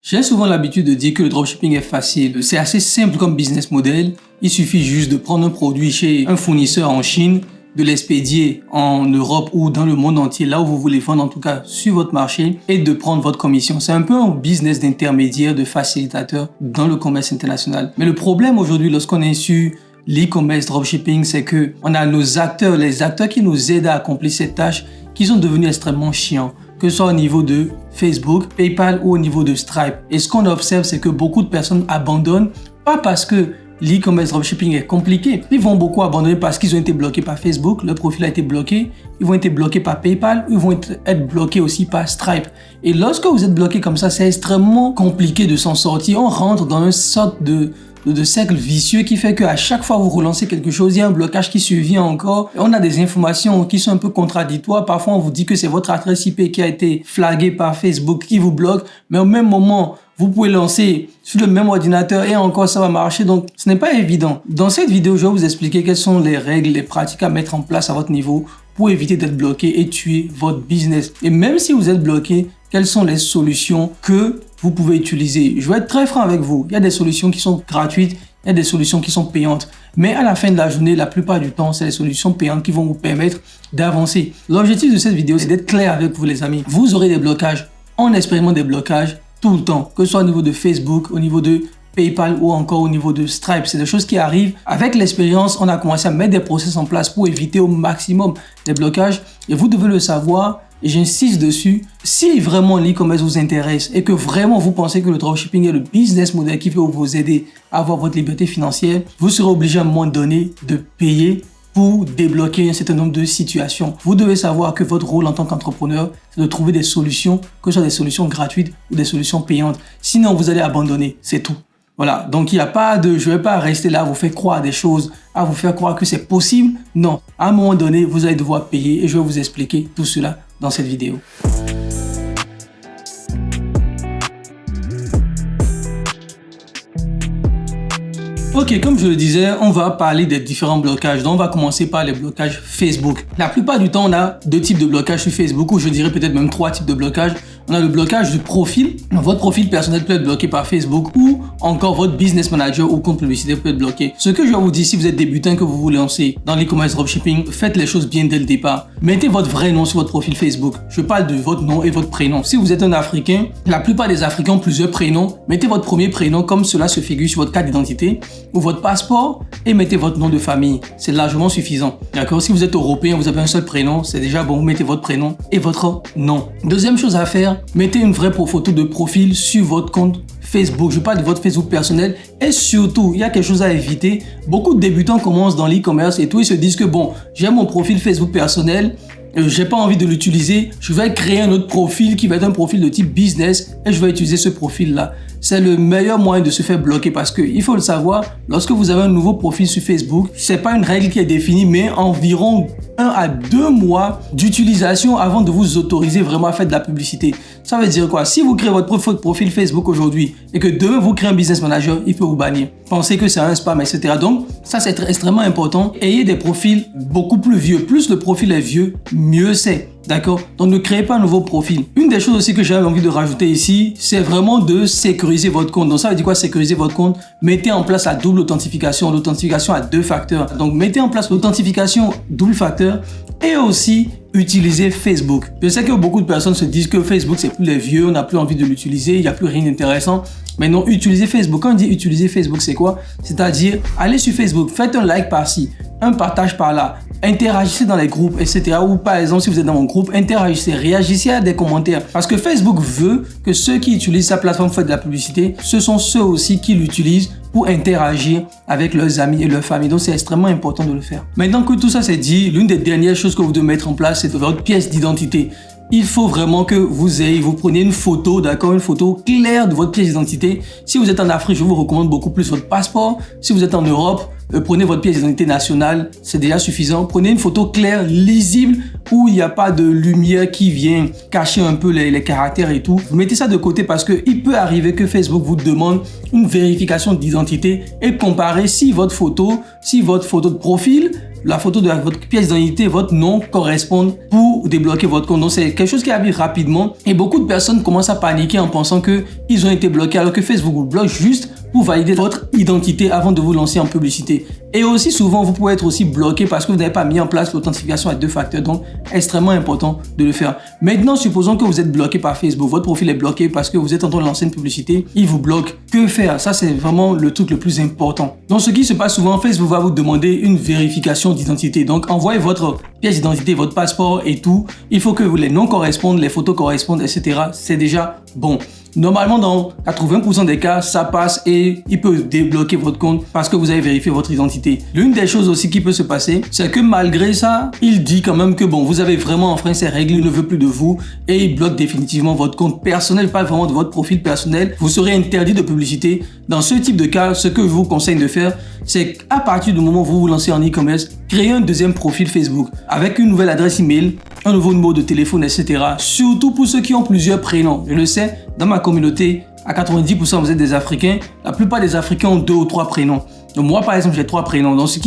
J'ai souvent l'habitude de dire que le dropshipping est facile. C'est assez simple comme business model. Il suffit juste de prendre un produit chez un fournisseur en Chine, de l'expédier en Europe ou dans le monde entier, là où vous voulez vendre, en tout cas sur votre marché, et de prendre votre commission. C'est un peu un business d'intermédiaire, de facilitateur dans le commerce international. Mais le problème aujourd'hui, lorsqu'on est sur l'e-commerce dropshipping, c'est que on a nos acteurs, les acteurs qui nous aident à accomplir cette tâche, qui sont devenus extrêmement chiants, que ce soit au niveau de Facebook, PayPal ou au niveau de Stripe. Et ce qu'on observe, c'est que beaucoup de personnes abandonnent, pas parce que l'e-commerce dropshipping est compliqué. Ils vont beaucoup abandonner parce qu'ils ont été bloqués par Facebook, leur profil a été bloqué, ils vont être bloqués par PayPal, ils vont être bloqués aussi par Stripe. Et lorsque vous êtes bloqué comme ça, c'est extrêmement compliqué de s'en sortir. On rentre dans une sorte de cercle vicieux qui fait qu'à chaque fois que vous relancez quelque chose, il y a un blocage qui survient encore. On a des informations qui sont un peu contradictoires. Parfois, on vous dit que c'est votre adresse IP qui a été flaguée par Facebook qui vous bloque. Mais au même moment, vous pouvez lancer sur le même ordinateur et encore ça va marcher. Donc, ce n'est pas évident. Dans cette vidéo, je vais vous expliquer quelles sont les règles, les pratiques à mettre en place à votre niveau pour éviter d'être bloqué et tuer votre business. Et même si vous êtes bloqué, quelles sont les solutions que vous pouvez utiliser? Je vais être très franc avec vous. Il y a des solutions qui sont gratuites, il y a des solutions qui sont payantes. Mais à la fin de la journée, la plupart du temps, c'est les solutions payantes qui vont vous permettre d'avancer. L'objectif de cette vidéo, c'est d'être clair avec vous, les amis. Vous aurez des blocages. On expérimente des blocages tout le temps, que ce soit au niveau de Facebook, au niveau de PayPal ou encore au niveau de Stripe. C'est des choses qui arrivent. Avec l'expérience, on a commencé à mettre des process en place pour éviter au maximum les blocages. Et vous devez le savoir. Et j'insiste dessus, si vraiment l'e-commerce vous intéresse et que vraiment vous pensez que le dropshipping est le business model qui peut vous aider à avoir votre liberté financière, vous serez obligé à un moment donné de payer pour débloquer un certain nombre de situations. Vous devez savoir que votre rôle en tant qu'entrepreneur, c'est de trouver des solutions, que ce soit des solutions gratuites ou des solutions payantes. Sinon, vous allez abandonner, c'est tout. Voilà, donc il n'y a pas de, je ne vais pas rester là à vous faire croire des choses, à vous faire croire que c'est possible. Non, à un moment donné, vous allez devoir payer et je vais vous expliquer tout cela dans cette vidéo. Ok, comme je le disais, on va parler des différents blocages. Donc, on va commencer par les blocages Facebook. La plupart du temps, on a deux types de blocages sur Facebook, ou je dirais peut-être même trois types de blocages. On a le blocage du profil. Votre profil personnel peut être bloqué par Facebook ou encore votre business manager ou compte publicitaire peut être bloqué. Ce que je vais vous dire, si vous êtes débutant, que vous vous lancez dans l'e-commerce dropshipping, faites les choses bien dès le départ. Mettez votre vrai nom sur votre profil Facebook. Je parle de votre nom et votre prénom. Si vous êtes un Africain, la plupart des Africains ont plusieurs prénoms. Mettez votre premier prénom comme cela se figure sur votre carte d'identité ou votre passeport et mettez votre nom de famille. C'est largement suffisant. D'accord? Si vous êtes européen, vous avez un seul prénom, c'est déjà bon. Vous mettez votre prénom et votre nom. Deuxième chose à faire, mettez une vraie photo de profil sur votre compte Facebook. Je parle de votre Facebook personnel et surtout, il y a quelque chose à éviter. Beaucoup de débutants commencent dans l'e-commerce et tout, ils se disent que bon, j'ai mon profil Facebook personnel, j'ai pas envie de l'utiliser, je vais créer un autre profil qui va être un profil de type business et je vais utiliser ce profil-là. C'est le meilleur moyen de se faire bloquer parce que il faut le savoir, lorsque vous avez un nouveau profil sur Facebook, c'est pas une règle qui est définie, mais environ 1 à 2 mois d'utilisation avant de vous autoriser vraiment à faire de la publicité. Ça veut dire quoi? Si vous créez votre profil Facebook aujourd'hui et que demain vous créez un business manager, il peut vous bannir. Pensez que c'est un spam, etc. Donc, ça c'est extrêmement important. Ayez des profils beaucoup plus vieux. Plus le profil est vieux, mieux c'est. D'accord? Donc, ne créez pas un nouveau profil. Une des choses aussi que j'avais envie de rajouter ici, c'est vraiment de sécuriser votre compte. Donc, ça veut dire quoi sécuriser votre compte? Mettez en place la double authentification, l'authentification à 2 facteurs. Donc, mettez en place l'authentification double facteur et aussi utilisez Facebook. Je sais que beaucoup de personnes se disent que Facebook, c'est plus les vieux, on n'a plus envie de l'utiliser, il n'y a plus rien d'intéressant. Mais non, utilisez Facebook. Quand on dit utiliser Facebook, c'est quoi? C'est-à-dire, allez sur Facebook, faites un like par-ci, un partage par-là, interagissez dans les groupes, etc. Ou par exemple, si vous êtes dans mon groupe, interagissez, réagissez à des commentaires. Parce que Facebook veut que ceux qui utilisent sa plateforme pour faire de la publicité, ce sont ceux aussi qui l'utilisent pour interagir avec leurs amis et leur famille. Donc, c'est extrêmement important de le faire. Maintenant que tout ça c'est dit, l'une des dernières choses que vous devez mettre en place, c'est votre pièce d'identité. Il faut vraiment que vous preniez une photo, d'accord, une photo claire de votre pièce d'identité. Si vous êtes en Afrique, je vous recommande beaucoup plus votre passeport. Si vous êtes en Europe, prenez votre pièce d'identité nationale, c'est déjà suffisant. Prenez une photo claire, lisible, où il n'y a pas de lumière qui vient cacher un peu les caractères et tout. Vous mettez ça de côté parce qu'il peut arriver que Facebook vous demande une vérification d'identité et comparer si votre photo de profil la photo de votre pièce d'identité et votre nom correspondent pour débloquer votre compte. Donc c'est quelque chose qui arrive rapidement et beaucoup de personnes commencent à paniquer en pensant qu'ils ont été bloqués alors que Facebook vous bloque juste pour valider votre identité avant de vous lancer en publicité. Et aussi souvent, vous pouvez être aussi bloqué parce que vous n'avez pas mis en place l'authentification à 2 facteurs. Donc, extrêmement important de le faire. Maintenant, supposons que vous êtes bloqué par Facebook. Votre profil est bloqué parce que vous êtes en train de lancer une publicité. Il vous bloque. Que faire? Ça, c'est vraiment le truc le plus important. Donc, ce qui se passe souvent, Facebook va vous demander une vérification d'identité. Donc, envoyez votre pièce d'identité, votre passeport et tout. Il faut que les noms correspondent, les photos correspondent, etc. C'est déjà bon. Normalement, dans 80% des cas, ça passe et il peut débloquer votre compte parce que vous avez vérifié votre identité. L'une des choses aussi qui peut se passer, c'est que malgré ça, il dit quand même que bon, vous avez vraiment enfreint ces règles, il ne veut plus de vous et il bloque définitivement votre compte personnel, pas vraiment de votre profil personnel. Vous serez interdit de publicité. Dans ce type de cas, ce que je vous conseille de faire, c'est qu'à partir du moment où vous vous lancez en e-commerce, créez un deuxième profil Facebook avec une nouvelle adresse email, un nouveau numéro de téléphone, etc. Surtout pour ceux qui ont plusieurs prénoms. Je le sais, dans ma communauté, à 90% vous êtes des Africains. La plupart des Africains ont 2 ou 3 prénoms. Donc moi, par exemple, j'ai 3 prénoms. Donc ce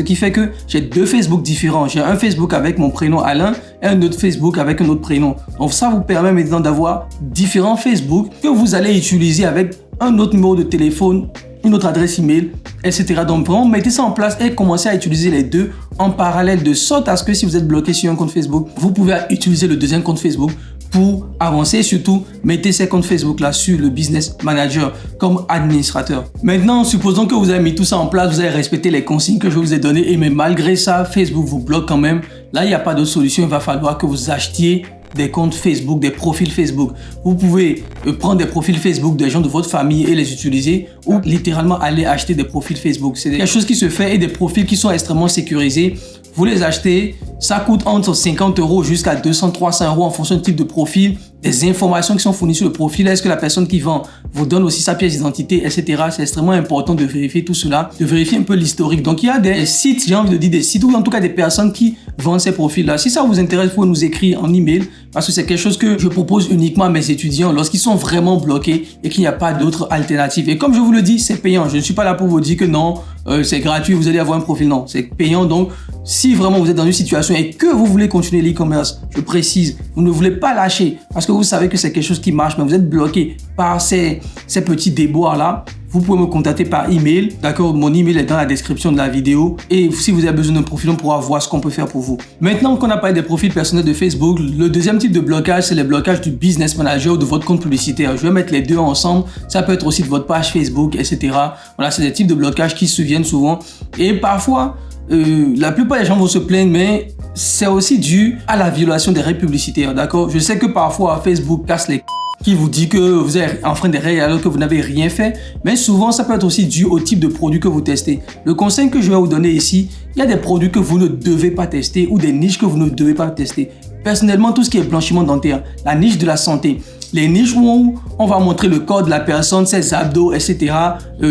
qui fait que j'ai 2 Facebook différents. J'ai un Facebook avec mon prénom Alain et un autre Facebook avec un autre prénom. Donc ça vous permet maintenant d'avoir différents Facebook que vous allez utiliser avec un autre numéro de téléphone, une autre adresse email, etc. Donc vraiment, mettez ça en place et commencez à utiliser les deux en parallèle de sorte à ce que si vous êtes bloqué sur un compte Facebook, vous pouvez utiliser le deuxième compte Facebook pour avancer. Et surtout, mettez ces comptes Facebook là sur le Business Manager comme administrateur. Maintenant, supposons que vous avez mis tout ça en place, vous avez respecté les consignes que je vous ai données et mais malgré ça, Facebook vous bloque quand même. Là, il n'y a pas d'autre solution. Il va falloir que vous achetiez des comptes Facebook, des profils Facebook. Vous pouvez prendre des profils Facebook des gens de votre famille et les utiliser ou littéralement aller acheter des profils Facebook. C'est quelque chose qui se fait et des profils qui sont extrêmement sécurisés. Vous les achetez, ça coûte entre 50 € jusqu'à 200, 300 € en fonction du type de profil, des informations qui sont fournies sur le profil. Est-ce que la personne qui vend vous donne aussi sa pièce d'identité, etc. C'est extrêmement important de vérifier tout cela, de vérifier un peu l'historique. Donc, il y a des sites, j'ai envie de dire des sites ou en tout cas des personnes qui vendent ces profils-là. Si ça vous intéresse, vous pouvez nous écrire en email parce que c'est quelque chose que je propose uniquement à mes étudiants lorsqu'ils sont vraiment bloqués et qu'il n'y a pas d'autre alternative. Et comme je vous le dis, c'est payant. Je ne suis pas là pour vous dire que non, c'est gratuit, vous allez avoir un profil. Non, c'est payant. Donc, si vraiment vous êtes dans une situation et que vous voulez continuer l'e-commerce, je précise, vous ne voulez pas lâcher parce que vous savez que c'est quelque chose qui marche, mais vous êtes bloqué par ces petits déboires-là, vous pouvez me contacter par email. D'accord, mon email est dans la description de la vidéo. Et si vous avez besoin d'un profil, on pourra voir ce qu'on peut faire pour vous. Maintenant qu'on a parlé des profils personnels de Facebook, le deuxième type de blocage, c'est le blocage du Business Manager ou de votre compte publicitaire. Je vais mettre les deux ensemble. Ça peut être aussi de votre page Facebook, etc. Voilà, c'est des types de blocages qui se viennent souvent. Et parfois, la plupart des gens vont se plaindre, mais c'est aussi dû à la violation des règles publicitaires. D'accord, je sais que parfois Facebook casse les qui vous dit que vous êtes enfreint des règles alors que vous n'avez rien fait. Mais souvent, ça peut être aussi dû au type de produit que vous testez. Le conseil que je vais vous donner ici, il y a des produits que vous ne devez pas tester ou des niches que vous ne devez pas tester. Personnellement, tout ce qui est blanchiment dentaire, la niche de la santé, les niches où on va montrer le corps de la personne, ses abdos, etc.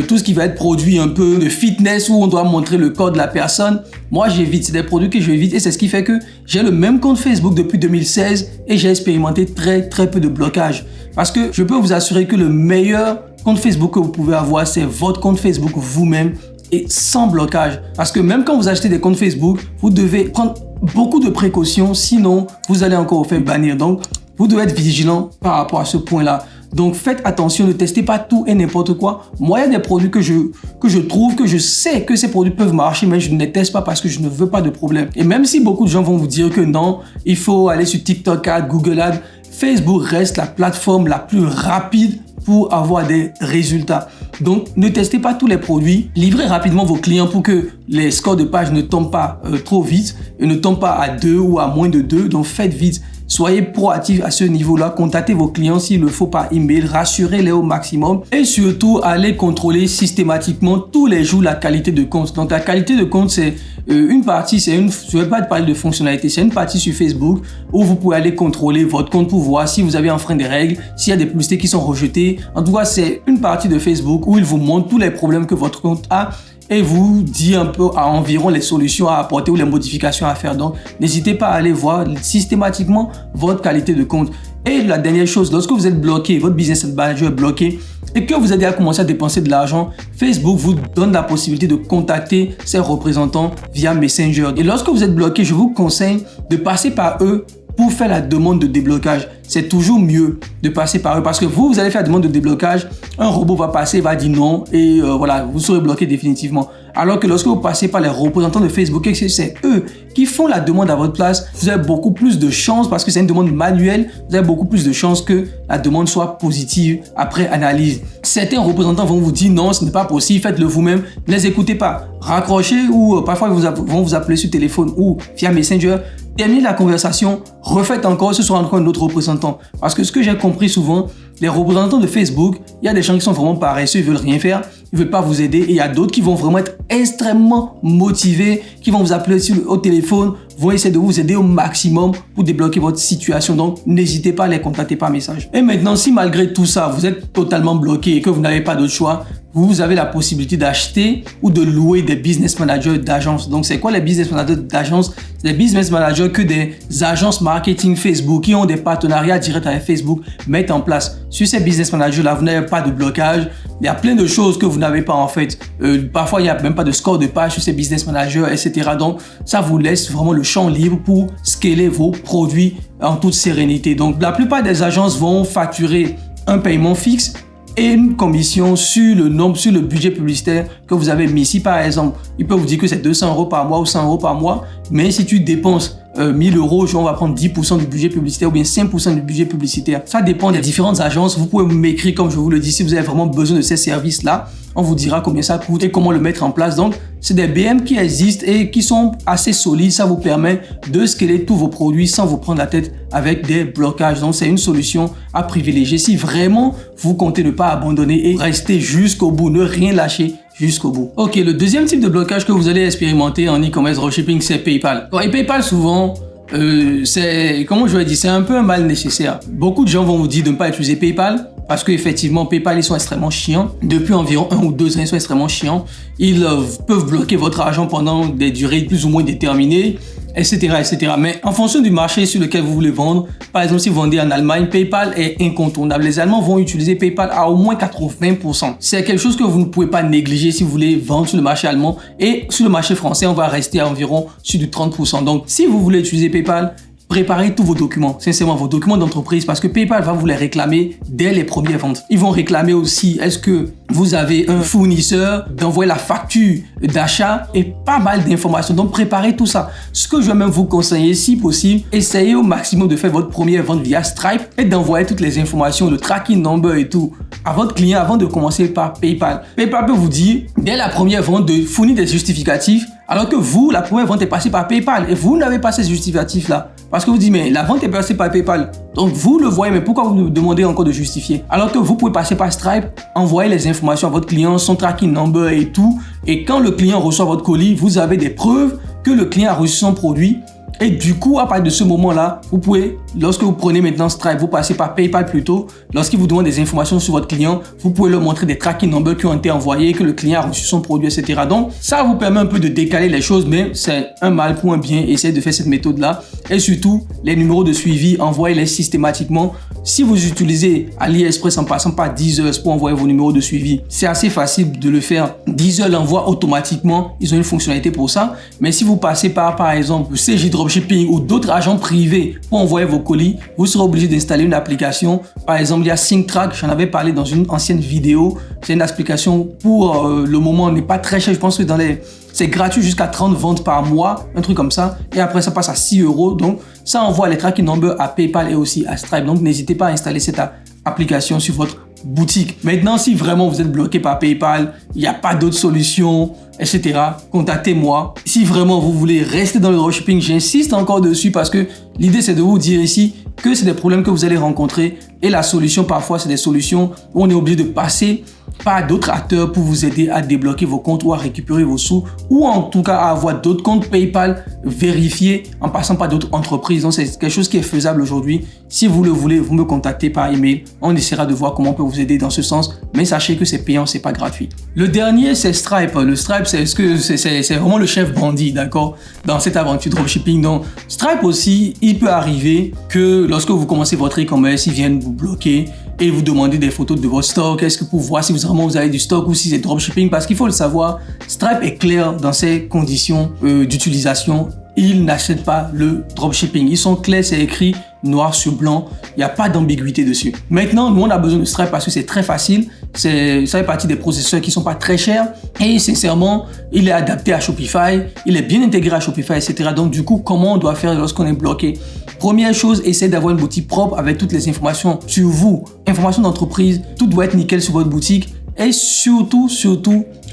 Tout ce qui va être produit un peu de fitness où on doit montrer le corps de la personne. Moi, j'évite. C'est des produits que j'évite et c'est ce qui fait que j'ai le même compte Facebook depuis 2016 et j'ai expérimenté très peu de blocage. Parce que je peux vous assurer que le meilleur compte Facebook que vous pouvez avoir, c'est votre compte Facebook vous-même et sans blocage. Parce que même quand vous achetez des comptes Facebook, vous devez prendre beaucoup de précautions, sinon vous allez encore vous faire bannir. Donc, vous devez être vigilant par rapport à ce point-là. Donc, faites attention, ne testez pas tout et n'importe quoi. Moi, il y a des produits que je trouve, que je sais que ces produits peuvent marcher, mais je ne les teste pas parce que je ne veux pas de problème. Et même si beaucoup de gens vont vous dire que non, il faut aller sur TikTok Ads, Google Ads, Facebook reste la plateforme la plus rapide pour avoir des résultats. Donc, ne testez pas tous les produits. Livrez rapidement vos clients pour que les scores de page ne tombent pas trop vite et ne tombent pas à 2 ou à moins de 2. Donc, faites vite. Soyez proactifs à ce niveau-là. Contactez vos clients s'il le faut par email. Rassurez-les au maximum. Et surtout, allez contrôler systématiquement tous les jours la qualité de compte. Donc, la qualité de compte, c'est une partie, je ne vais pas te parler de fonctionnalité, c'est une partie sur Facebook où vous pouvez aller contrôler votre compte pour voir si vous avez enfreint des règles, s'il y a des publicités qui sont rejetées. En tout cas, c'est une partie de Facebook où il vous montre tous les problèmes que votre compte a et vous dit un peu à environ les solutions à apporter ou les modifications à faire. Donc, n'hésitez pas à aller voir systématiquement votre qualité de compte. Et la dernière chose, lorsque vous êtes bloqué, votre business manager est bloqué et que vous avez à commencer à dépenser de l'argent, Facebook vous donne la possibilité de contacter ses représentants via Messenger. Et lorsque vous êtes bloqué, je vous conseille de passer par eux pour faire la demande de déblocage. C'est toujours mieux de passer par eux parce que vous allez faire la demande de déblocage, un robot va passer, va dire non et voilà, vous serez bloqué définitivement. Alors que lorsque vous passez par les représentants de Facebook et que c'est eux qui font la demande à votre place, vous avez beaucoup plus de chances, parce que c'est une demande manuelle, vous avez beaucoup plus de chances que la demande soit positive après analyse. Certains représentants vont vous dire non, ce n'est pas possible, faites-le vous-même, ne les écoutez pas. Raccrochez ou parfois ils vont vous appeler sur téléphone ou via Messenger. Terminez la conversation, refaites encore, ce sera encore un autre représentant. Parce que ce que j'ai compris souvent, les représentants de Facebook, il y a des gens qui sont vraiment paresseux, ils veulent rien faire, ils veulent pas vous aider. Et il y a d'autres qui vont vraiment être extrêmement motivés, qui vont vous appeler au téléphone, vont essayer de vous aider au maximum pour débloquer votre situation. Donc, n'hésitez pas à les contacter par message. Et maintenant, si malgré tout ça, vous êtes totalement bloqué et que vous n'avez pas d'autre choix, vous avez la possibilité d'acheter ou de louer des business managers d'agence. Donc, c'est quoi les business managers d'agence? C'est des business managers que des agences marketing Facebook qui ont des partenariats directs avec Facebook mettent en place. Sur ces business managers-là, vous n'avez pas de blocage. Il y a plein de choses que vous n'avez pas en fait. Parfois, il n'y a même pas de score de page sur ces business managers, etc. Donc, ça vous laisse vraiment le champ libre pour scaler vos produits en toute sérénité. Donc, la plupart des agences vont facturer un paiement fixe et une commission sur le budget publicitaire que vous avez mis. Si par exemple, il peut vous dire que c'est 200 € par mois ou 100 € par mois, mais si tu dépenses 1000 €, on va prendre 10% du budget publicitaire ou bien 5% du budget publicitaire. Ça dépend des différentes agences. Vous pouvez m'écrire, comme je vous le dis, si vous avez vraiment besoin de ces services-là. On vous dira combien ça coûte et comment le mettre en place. Donc, c'est des BM qui existent et qui sont assez solides. Ça vous permet de scaler tous vos produits sans vous prendre la tête avec des blocages. Donc, c'est une solution à privilégier si vraiment vous comptez ne pas abandonner et rester jusqu'au bout, ne rien lâcher jusqu'au bout. Ok, le deuxième type de blocage que vous allez expérimenter en e-commerce dropshipping, c'est PayPal. Et PayPal, souvent, comment je vais dire, c'est un peu un mal nécessaire. Beaucoup de gens vont vous dire de ne pas utiliser PayPal parce qu'effectivement, PayPal, ils sont extrêmement chiants. Depuis environ 1 ou 2 ans, ils sont extrêmement chiants. Ils peuvent bloquer votre argent pendant des durées plus ou moins déterminées, etc., etc. Mais en fonction du marché sur lequel vous voulez vendre, par exemple, si vous vendez en Allemagne, PayPal est incontournable. Les Allemands vont utiliser PayPal à au moins 80%. C'est quelque chose que vous ne pouvez pas négliger si vous voulez vendre sur le marché allemand. Et sur le marché français, on va rester à environ sur du 30%. Donc, si vous voulez utiliser PayPal, préparez tous vos documents, sincèrement vos documents d'entreprise, parce que PayPal va vous les réclamer dès les premières ventes. Ils vont réclamer aussi, est-ce que vous avez un fournisseur, d'envoyer la facture d'achat et pas mal d'informations. Donc préparez tout ça. Ce que je vais même vous conseiller, si possible, essayez au maximum de faire votre première vente via Stripe et d'envoyer toutes les informations, le tracking number et tout à votre client avant de commencer par PayPal. PayPal peut vous dire, dès la première vente, de fournir des justificatifs, alors que vous, la première vente est passée par PayPal et vous n'avez pas ces justificatifs-là. Parce que vous dites, mais la vente est passée par PayPal. Donc vous le voyez, mais pourquoi vous nous demandez encore de justifier? Alors que vous pouvez passer par Stripe, envoyer les informations à votre client, son tracking number et tout. Et quand le client reçoit votre colis, vous avez des preuves que le client a reçu son produit. Et du coup, à partir de ce moment-là, vous pouvez, lorsque vous prenez maintenant Stripe, vous passez par PayPal plutôt. Lorsqu'il vous demande des informations sur votre client, vous pouvez leur montrer des tracking numbers qui ont été envoyés, que le client a reçu son produit, etc. Donc, ça vous permet un peu de décaler les choses, mais c'est un mal pour un bien. Essayez de faire cette méthode-là. Et surtout, les numéros de suivi, envoyez-les systématiquement. Si vous utilisez AliExpress en passant par Deezer pour envoyer vos numéros de suivi, c'est assez facile de le faire. Deezer l'envoie automatiquement. Ils ont une fonctionnalité pour ça. Mais si vous passez par exemple, CJ Dropshipping ou d'autres agents privés pour envoyer vos colis, vous serez obligé d'installer une application. Par exemple, il y a SyncTrack, j'en avais parlé dans une ancienne vidéo. C'est une application pour le moment, n'est pas très cher. Je pense que c'est gratuit jusqu'à 30 ventes par mois, un truc comme ça. Et après, ça passe à 6 €. Donc, ça envoie les tracking numbers à PayPal et aussi à Stripe. Donc, n'hésitez pas à installer cette application sur votre boutique. Maintenant, si vraiment vous êtes bloqué par PayPal, il n'y a pas d'autre solution, etc., contactez-moi. Si vraiment vous voulez rester dans le dropshipping, j'insiste encore dessus parce que l'idée, c'est de vous dire ici que c'est des problèmes que vous allez rencontrer et la solution, parfois, c'est des solutions où on est obligé de passer par d'autres acteurs pour vous aider à débloquer vos comptes ou à récupérer vos sous, ou en tout cas à avoir d'autres comptes PayPal vérifiés en passant par d'autres entreprises. Donc c'est quelque chose qui est faisable aujourd'hui. Si vous le voulez, vous me contactez par email. On essaiera de voir comment on peut vous aider dans ce sens. Mais sachez que c'est payant, c'est pas gratuit. Le dernier, c'est Stripe. Le Stripe, c'est vraiment le chef bandit, d'accord, dans cette aventure dropshipping. Donc Stripe aussi, il peut arriver que lorsque vous commencez votre e-commerce, ils viennent vous bloquer et vous demander des photos de votre stock. Est-ce que pour voir si vraiment vous avez du stock ou si c'est dropshipping? Parce qu'il faut le savoir, Stripe est clair dans ses conditions d'utilisation. Ils n'achètent pas le dropshipping. Ils sont clairs, c'est écrit noir sur blanc. Il n'y a pas d'ambiguïté dessus. Maintenant, nous, on a besoin de Stripe parce que c'est très facile. Ça fait partie des processeurs qui ne sont pas très chers. Et sincèrement, il est adapté à Shopify. Il est bien intégré à Shopify, etc. Donc, du coup, comment on doit faire lorsqu'on est bloqué? Première chose, essayez d'avoir une boutique propre avec toutes les informations sur vous. Informations d'entreprise. Tout doit être nickel sur votre boutique. Et surtout,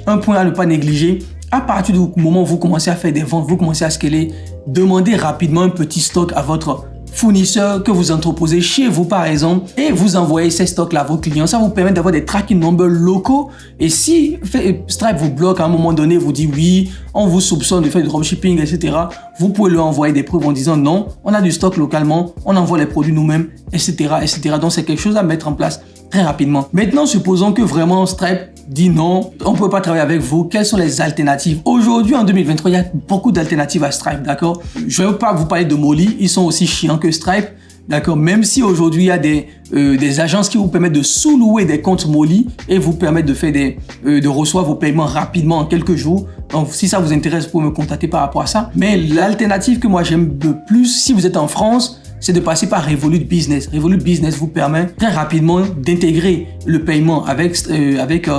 un point à ne pas négliger. À partir du moment où vous commencez à faire des ventes, vous commencez à scaler, demandez rapidement un petit stock à votre fournisseur que vous entreposez chez vous par exemple et vous envoyez ces stocks-là à vos clients. Ça vous permet d'avoir des tracking numbers locaux et si Stripe vous bloque à un moment donné, vous dit oui, on vous soupçonne de faire du dropshipping, etc. Vous pouvez leur envoyer des preuves en disant non, on a du stock localement, on envoie les produits nous-mêmes, etc., etc. Donc c'est quelque chose à mettre en place très rapidement. Maintenant, supposons que vraiment Stripe dit non, on ne peut pas travailler avec vous. Quelles sont les alternatives? Aujourd'hui, en 2023, il y a beaucoup d'alternatives à Stripe, d'accord? Je ne vais pas vous parler de Molly, ils sont aussi chiants que Stripe, d'accord? Même si aujourd'hui, il y a des agences qui vous permettent de sous-louer des comptes Molly et vous permettent de faire de recevoir vos paiements rapidement en quelques jours. Donc, si ça vous intéresse, vous pouvez me contacter par rapport à ça. Mais l'alternative que moi j'aime le plus, si vous êtes en France, c'est de passer par Revolut Business. Revolut Business vous permet très rapidement d'intégrer le paiement avec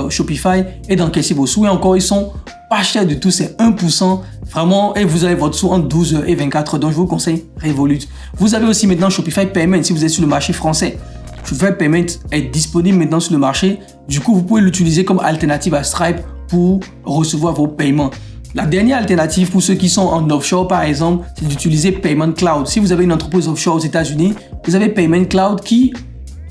Shopify et d'encaisser vos sous. Et encore, ils sont pas chers du tout, c'est 1%. Vraiment, et vous avez votre sous en 12 heures et 24 heures. Donc, je vous conseille Revolut. Vous avez aussi maintenant Shopify Payment si vous êtes sur le marché français. Shopify Payment est disponible maintenant sur le marché. Du coup, vous pouvez l'utiliser comme alternative à Stripe pour recevoir vos paiements. La dernière alternative pour ceux qui sont en offshore, par exemple, c'est d'utiliser Payment Cloud. Si vous avez une entreprise offshore aux États-Unis, vous avez Payment Cloud qui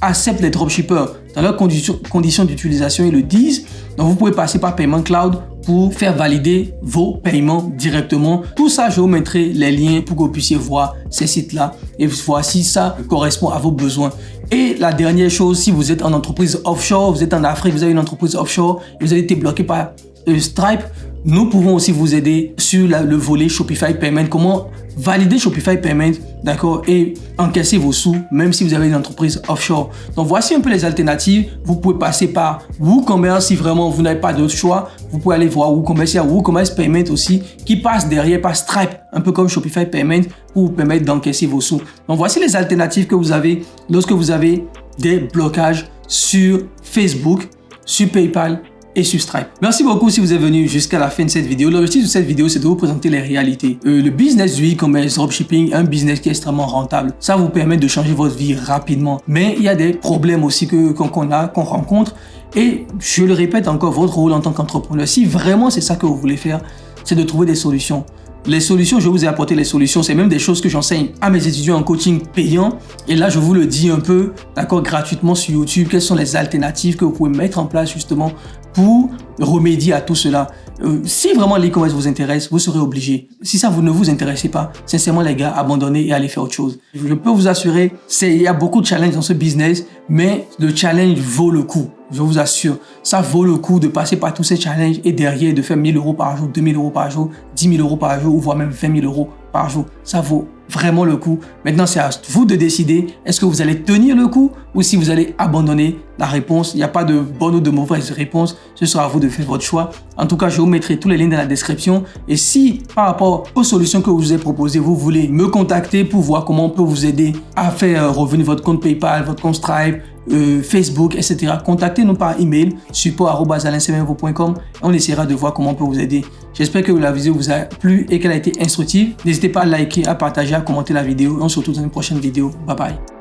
accepte les dropshippers. Dans leurs conditions d'utilisation, ils le disent. Donc, vous pouvez passer par Payment Cloud pour faire valider vos paiements directement. Tout ça, je vous mettrai les liens pour que vous puissiez voir ces sites-là et voir si ça correspond à vos besoins. Et la dernière chose, si vous êtes en entreprise offshore, vous êtes en Afrique, vous avez une entreprise offshore et vous avez été bloqué par Stripe, nous pouvons aussi vous aider sur le volet Shopify Payment. Comment valider Shopify Payment, d'accord, et encaisser vos sous, même si vous avez une entreprise offshore. Donc, voici un peu les alternatives. Vous pouvez passer par WooCommerce si vraiment vous n'avez pas d'autre choix. Vous pouvez aller voir WooCommerce. Il y a WooCommerce Payment aussi qui passe derrière par Stripe, un peu comme Shopify Payment, pour vous permettre d'encaisser vos sous. Donc, voici les alternatives que vous avez lorsque vous avez des blocages sur Facebook, sur PayPal et sur Stripe. Merci beaucoup si vous êtes venu jusqu'à la fin de cette vidéo. L'objectif de cette vidéo, c'est de vous présenter les réalités. Le business du e-commerce, dropshipping, un business qui est extrêmement rentable. Ça vous permet de changer votre vie rapidement. Mais il y a des problèmes aussi qu'on rencontre. Et je le répète encore, votre rôle en tant qu'entrepreneur, si vraiment c'est ça que vous voulez faire, c'est de trouver des solutions. Les solutions, je vous ai apporté les solutions. C'est même des choses que j'enseigne à mes étudiants en coaching payant. Et là, je vous le dis un peu, d'accord, gratuitement sur YouTube. Quelles sont les alternatives que vous pouvez mettre en place justement pour remédier à tout cela. Si vraiment l'e-commerce vous intéresse, vous serez obligé. Si ça ne vous intéresse pas, sincèrement les gars, abandonnez et allez faire autre chose. Je peux vous assurer, il y a beaucoup de challenges dans ce business, mais le challenge vaut le coup. Je vous assure, ça vaut le coup de passer par tous ces challenges et derrière de faire 1 000 euros par jour, 2 000 euros par jour, 10 000 euros par jour ou voire même 20 000 euros par jour. Ça vaut vraiment le coup. Maintenant, c'est à vous de décider est-ce que vous allez tenir le coup ou si vous allez abandonner. La réponse, il n'y a pas de bonne ou de mauvaise réponse. Ce sera à vous de faire votre choix. En tout cas, je vous mettrai tous les liens dans la description. Et si, par rapport aux solutions que je vous ai proposées, vous voulez me contacter pour voir comment on peut vous aider à faire revenir votre compte PayPal, votre compte Stripe, Facebook, etc. Contactez-nous par email support@alainsemenvo.com. On essaiera de voir comment on peut vous aider. J'espère que la vidéo vous a plu et qu'elle a été instructive. N'hésitez pas à liker, à partager, à commenter la vidéo. On se retrouve dans une prochaine vidéo. Bye bye.